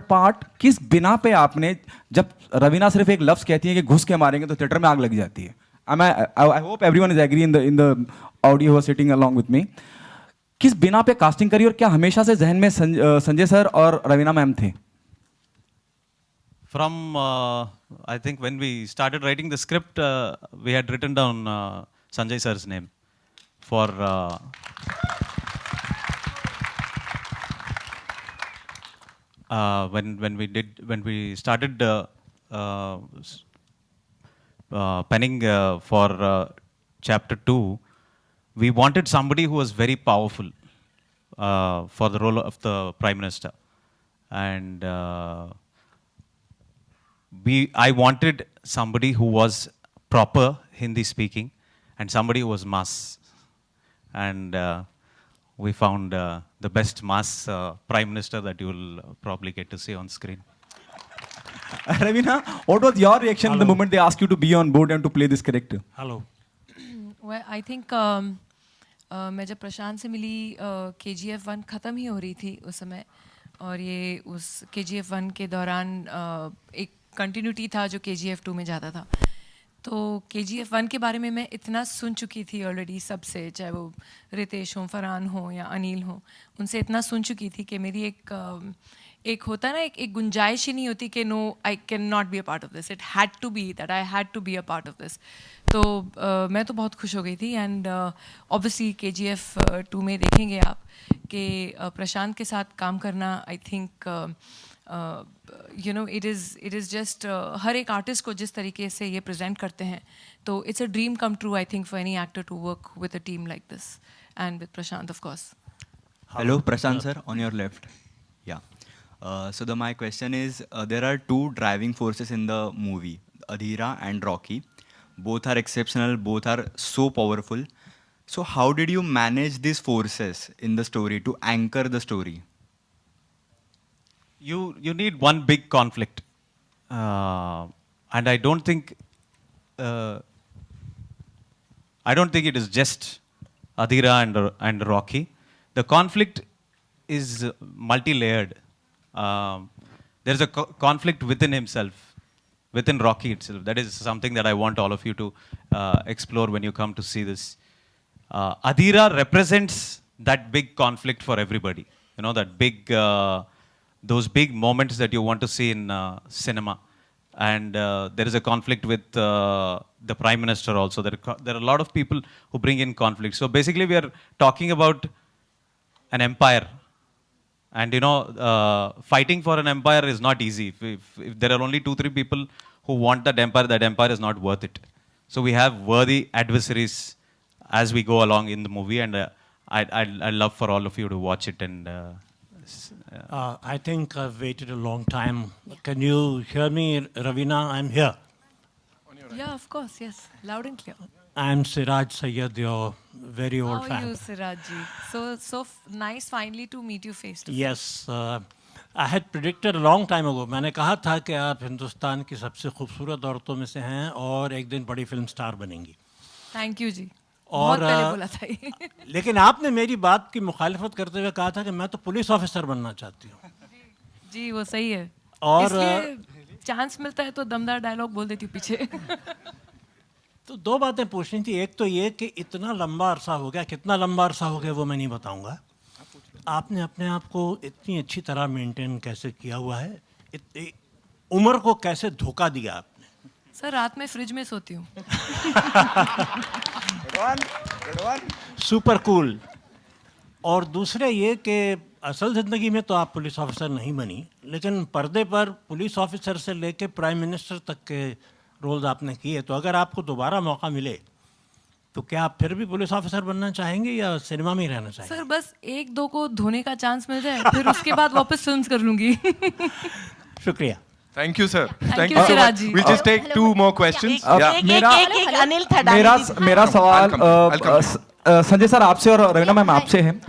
Part किस बिना पे आपने, जब रवीना सिर्फ एक लफ्ज कहती है कि घुस के मारेंगे तो थिएटर में आग लग जाती है, I hope everyone is agree in the audio sitting along with me, किस बिना पे कास्टिंग करी और क्या हमेशा से जहन में संजय सर और रवीना मैम थे? From, I think when we started writing the script, we had written down Sanjay sir's name for when we started penning for chapter 2, we wanted somebody who was very powerful for the role of the Prime Minister. And I wanted somebody who was proper Hindi speaking and somebody who was mass. And we found the best mass Prime Minister that you will probably get to see on screen. Ravina, what was your reaction the moment they asked you to be on board and to play this character? Hello. Well, I think मैं जब प्रशांत से मिली KGF 1 ख़त्म ही हो रही थी उस समय, और ये उस KGF 1 के दौरान एक कंटिन्यूटी था जो KGF 2 में जाता था। तो KGF 1 के बारे में मैं इतना सुन चुकी थी ऑलरेडी सबसे, चाहे वो रितेश हो, फरहान हो या अनिल हो, उनसे इतना सुन चुकी थी कि मेरी एक होता ना, एक गुंजाइश ही नहीं होती कि no I can not be a part of this, it had to be that I had to be a part of this. तो मैं तो बहुत खुश हो गई थी। एंड ऑब्वियसली KGF 2 में देखेंगे आप कि प्रशांत के साथ काम करना, I think you know it is just हर एक आर्टिस्ट को जिस तरीके से ये प्रेजेंट करते हैं, तो it's a dream come true I think for any actor to work with a team like this and with Prashant of course. Hello, Prashant sir, on your left. Yeah. So my question is, there are two driving forces in the movie, Adhira and Rocky. Both are exceptional, both are so powerful. So how did you manage these forces in the story to anchor the story? You need one big conflict, and I don't think it is just Adhira and Rocky. The conflict is multi-layered. There is a conflict within himself, within Rocky itself. That is something that I want all of you to explore when you come to see this. Adhira represents that big conflict for everybody. You know, that big, those big moments that you want to see in cinema. And there is a conflict with the Prime Minister also. There are a lot of people who bring in conflict. So basically we are talking about an empire. And you know, fighting for an empire is not easy. If there are only 2-3 people who want that empire is not worth it. So we have worthy adversaries as we go along in the movie, and I'd love for all of you to watch it. And I think I've waited a long time. Can you hear me, Ravina? I'm here. Yeah, of course, yes, loud and clear. I'm Siraj Sayyed, your very old How fan. are you, Siraj ji? So nice finally to meet you face to face. Yes, I had predicted a long time ago. मैंने कहा था कि आप हिंदुस्तान की सबसे खूबसूरत औरतों में से हैं और एक दिन बड़ी फिल्म स्टार बनेंगी। Thank you जी। और बहुत पहले बोला था ये। लेकिन आपने मेरी बात की मुखालिफत करते हुए कहा था कि मैं तो पुलिस ऑफिसर बनना चाहती हूँ। जी वो सही है। और इसलिए चांस मिलता है तो दमदार डायलॉग बोल देती हूँ पीछे। तो दो बातें पूछनी थी। एक तो ये कि इतना लंबा अरसा हो गया, कितना लंबा अरसा हो गया वो मैं नहीं बताऊंगा। आपने अपने आप को इतनी अच्छी तरह मेंटेन कैसे किया हुआ है, उम्र को कैसे धोखा दिया आपने? सर रात में फ्रिज में सोती हूँ। Super cool. और दूसरे ये कि असल ज़िंदगी में तो आप पुलिस ऑफिसर नहीं बनी, लेकिन पर्दे पर पुलिस ऑफिसर से लेके प्राइम मिनिस्टर तक के रोल्स आपने किए। तो अगर आपको दोबारा मौका मिले तो क्या आप फिर भी पुलिस ऑफिसर बनना चाहेंगे या सिनेमा में ही रहना चाहेंगे? सर बस 1-2 को धोने का चांस मिल जाए, फिर उसके बाद वापस फिल्म्स कर लूंगी। शुक्रिया। Thank you, sir. Thank you, Siraj ji. We'll just take 2 more questions. मेरा अनिल था मेरा सवाल I'll come. संजय सर आपसे और रवीना मैम आपसे है।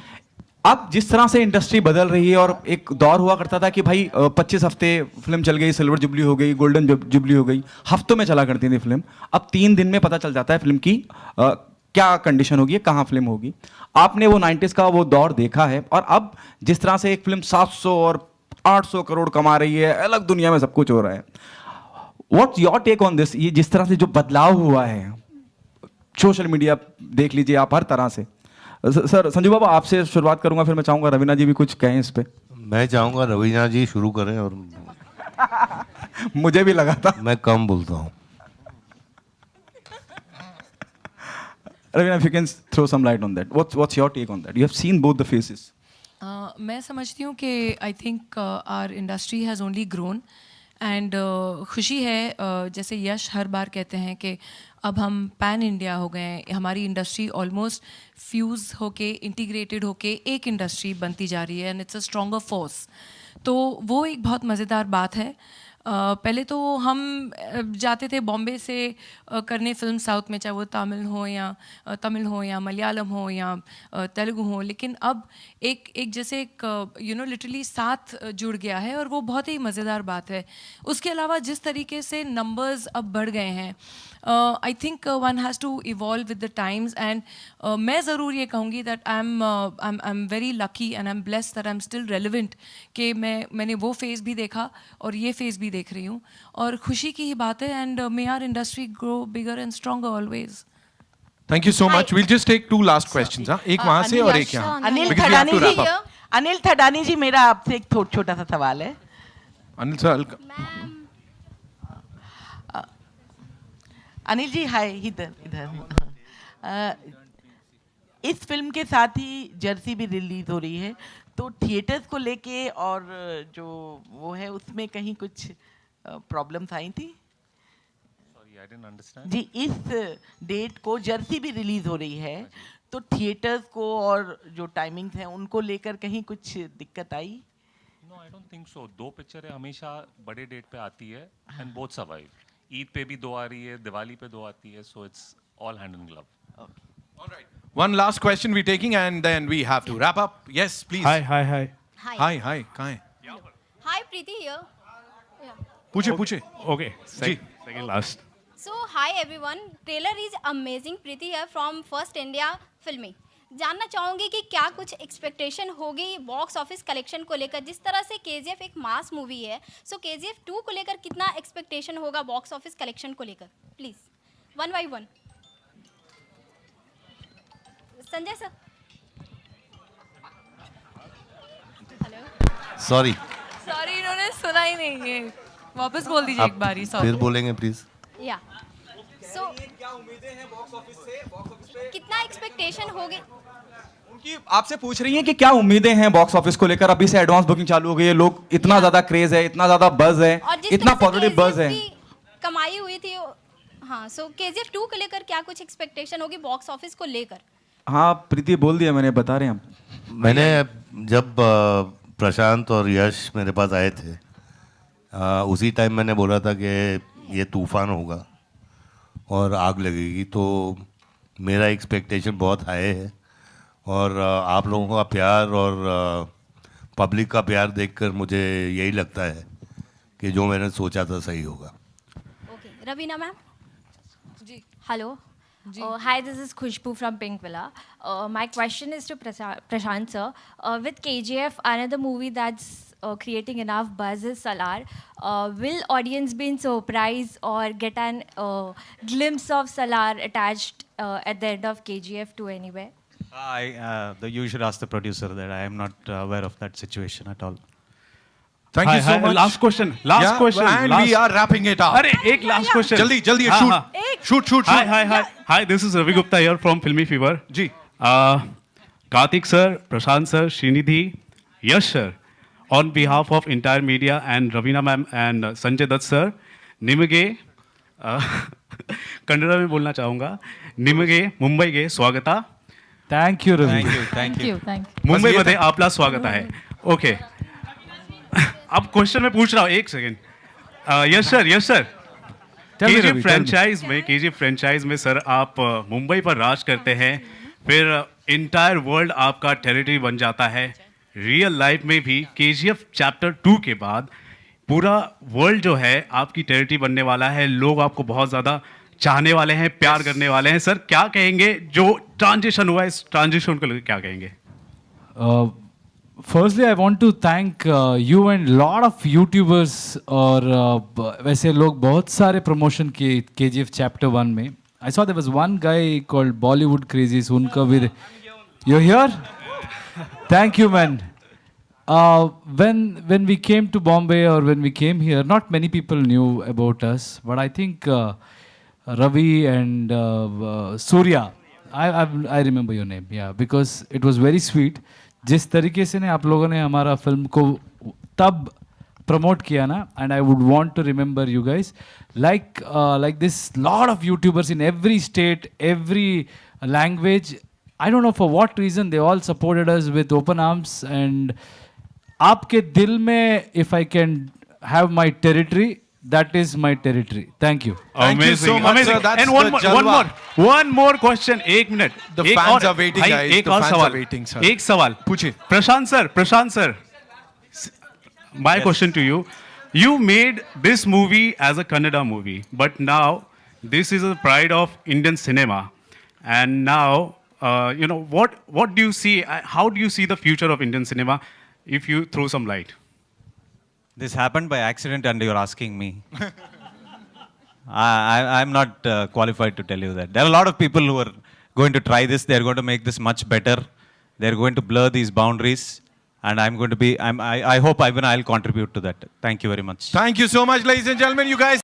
अब जिस तरह से इंडस्ट्री बदल रही है, और एक दौर हुआ करता था कि भाई 25 हफ्ते फिल्म चल गई, सिल्वर जुबली हो गई, गोल्डन जुबली हो गई, हफ्तों में चला करती थी फिल्म। अब 3 दिन में पता चल जाता है फिल्म की क्या कंडीशन होगी, कहाँ फिल्म होगी। आपने वो 90s का वो दौर देखा है, और अब जिस तरह से एक फिल्म 700 और 800 करोड़ कमा रही है, अलग दुनिया में सब कुछ हो रहा है. What's your take on this? ये जिस तरह से जो बदलाव हुआ है, सोशल मीडिया देख लीजिए आप, हर तरह से. सर संजू बाबा आपसे शुरुआत करूंगा, फिर मैं चाहूंगा रवीना जी भी कुछ कहें इस पे. मैं चाहूँगा रवीना जी शुरू करें, और मुझे भी लगा था. मैं कम बोलता हूँ. Ravina, if you can throw some light on that. What's your take on that? You have seen both the faces. मैं समझती हूँ कि I think our industry has only grown and खुशी है जैसे यश हर बार कहते हैं कि अब हम पैन इंडिया हो गए हैं, हमारी इंडस्ट्री ऑलमोस्ट फ्यूज़ होके इंटीग्रेटेड होके एक इंडस्ट्री बनती जा रही है and it's a stronger force. तो वो एक बहुत मज़ेदार बात है. पहले तो हम जाते थे बॉम्बे से करने फिल्म साउथ में, चाहे वो तमिल हो या मलयालम हो या तेलुगु हो, लेकिन अब एक जैसे एक लिटरली साथ जुड़ गया है और वो बहुत ही मज़ेदार बात है. उसके अलावा जिस तरीके से नंबर्स अब बढ़ गए हैं, I think one has to evolve with the times and मैं ज़रूर ये कहूँगी that I am very lucky and I am blessed that I am still relevant कि मैंने वो फेज़ भी देखा और ये फेज़ भी देख रही हूँ और खुशी की ही बात है. And may our industry grow bigger and stronger always. Thank you so much. We'll just take 2 last questions. हाँ, एक वहां से और एक यहाँ. Anil Because we have Thadani to ji, wrap up. Anil Thadani जी, मेरा आपसे एक छोटा सा सवाल है. Anil sir, अनिल जी हाय, इधर इधर. इस फिल्म के साथ ही जर्सी भी रिलीज हो रही है, तो थिएटर्स को लेके और जो वो है उसमें कहीं कुछ प्रॉब्लम्स आई थी? Sorry, I didn't understand. जी, इस डेट को जर्सी भी रिलीज हो रही है, तो थिएटर्स को और जो टाइमिंग्स हैं उनको लेकर कहीं कुछ दिक्कत आई? No, I don't think so. 2 पिक्चरें हमेशा बड़े डेट पे आती है and both survive. ईद पे भी 2 आ रही है, दिवाली पे 2 आती है, so it's all hand in glove. all right. One last question we're taking and then we have to wrap up. Yes, please. Hi. Hi. कहाँ है? Hi, Preeti here. पूछे. Okay. Second last. So, hi everyone. Trailer is amazing. Preeti here from First India Filming. जानना चाहूँगी कि क्या कुछ expectation होगी box office collection को लेकर, जिस तरह से KGF एक मास मूवी है, सो KGF 2 को लेकर कितना एक्सपेक्टेशन होगा बॉक्स ऑफिस कलेक्शन को लेकर? Please 1 by 1. Sanjay sir. Hello. Sorry, इन्होंने सुना ही नहीं है, वापस बोल दीजिए एक बारी. सॉरी, फिर बोलेंगे प्लीज. या सो क्या उम्मीदें हैं बॉक्स ऑफिस से? बॉक्स ऑफिस पे कितना एक्सपेक्टेशन होगी? उनकी आपसे पूछ रही हैं कि क्या उम्मीदें हैं बॉक्स ऑफिस को लेकर. अभी से एडवांस बुकिंग चालू हो गई है, लोग इतना ज्यादा क्रेज है, इतना ज्यादा बज है, इतना पॉजिटिव बज है, कमाई हुई थी. हाँ, सो KGF 2 को लेकर क्या कुछ एक्सपेक्टेशन होगी बॉक्स ऑफिस को लेकर? हाँ प्रीति बोल दिया मैंने, बता रहे हैं हम. मैंने जब प्रशांत और यश मेरे पास आए थे, उसी टाइम मैंने बोला था कि ये तूफान होगा और आग लगेगी. तो मेरा एक्सपेक्टेशन बहुत हाई है और आप लोगों का प्यार और पब्लिक का प्यार देखकर मुझे यही लगता है कि जो मैंने सोचा था सही होगा. Okay, Raveena ma'am. जी. Hello. Hi, this is Khushbu from Pink Villa. My question is to Prashant sir. With KGF, another movie that's creating enough buzz is Salar. Will audience be in surprise or get an glimpse of Salar attached at the end of KGF 2 anywhere? You should ask the producer that. I am not aware of that situation at all. Thank you so much. Last question. And we are wrapping it up. अरे एक last question. जल्दी shoot. Hi, this is Ravi Gupta here from Filmy Fever. Ji. Karthik sir, Prashant sir, Srinidhi, Yash sir, on behalf of entire media and Ravina ma'am and Sanjay Dutt sir, निमगे Kannada में बोलना चाहूँगा, निमगे मुंबई गे स्वागता. Thank you Ravi. Thank you. मुंबईमध्ये आपला स्वागत आहे. ओके, अब क्वेश्चन मैं पूछ रहा हूँ, एक second. Yes sir KGF franchise में सर आप मुंबई पर राज करते हैं, फिर इंटायर वर्ल्ड आपका टेरिटरी बन जाता है. रियल लाइफ में भी KGF चैप्टर 2 के बाद पूरा वर्ल्ड जो है आपकी टेरिटरी बनने वाला है. लोग आपको बहुत ज़्यादा चाहने वाले हैं, प्यार करने वाले हैं. सर क्या कहेंगे, जो ट्रांजिशन हुआ है, इस ट्रांजिशन को लेकर क्या कहेंगे? Firstly, I want to thank you and lot of YouTubers और वैसे लोग बहुत सारे promotion किए KGF Chapter 1 में. I saw there was one guy called Bollywood Crazies उनका भी. You're here? Thank you, man. When we came to Bombay or when we came here, not many people knew about us, but I think Ravi and Surya, I remember your name, yeah, because it was very sweet. जिस तरीके से ने आप लोगों ने हमारा film को तब प्रमोट किया ना, and I would want to remember you guys like this lot of YouTubers in every state, every language. I don't know for what reason they all supported us with open arms. And आपके दिल में, if I can have my territory, that is my territory. Thank you. Thank you so much, amazing. sir. That's And one more question. एक minute. The fans are waiting, guys. एक The और fans सवाल. are waiting, sir. एक सवाल. पूछिए. प्रशांत sir. My question to you. You made this movie as a Kannada movie, but now this is a pride of Indian cinema. And now, what do you see? How do you see the future of Indian cinema? If you throw some light. This happened by accident and you're asking me. I'm not qualified to tell you that. There are a lot of people who are going to try this. They're going to make this much better. They're going to blur these boundaries. And I hope I'll contribute to that. Thank you very much. Thank you so much, ladies and gentlemen. You guys.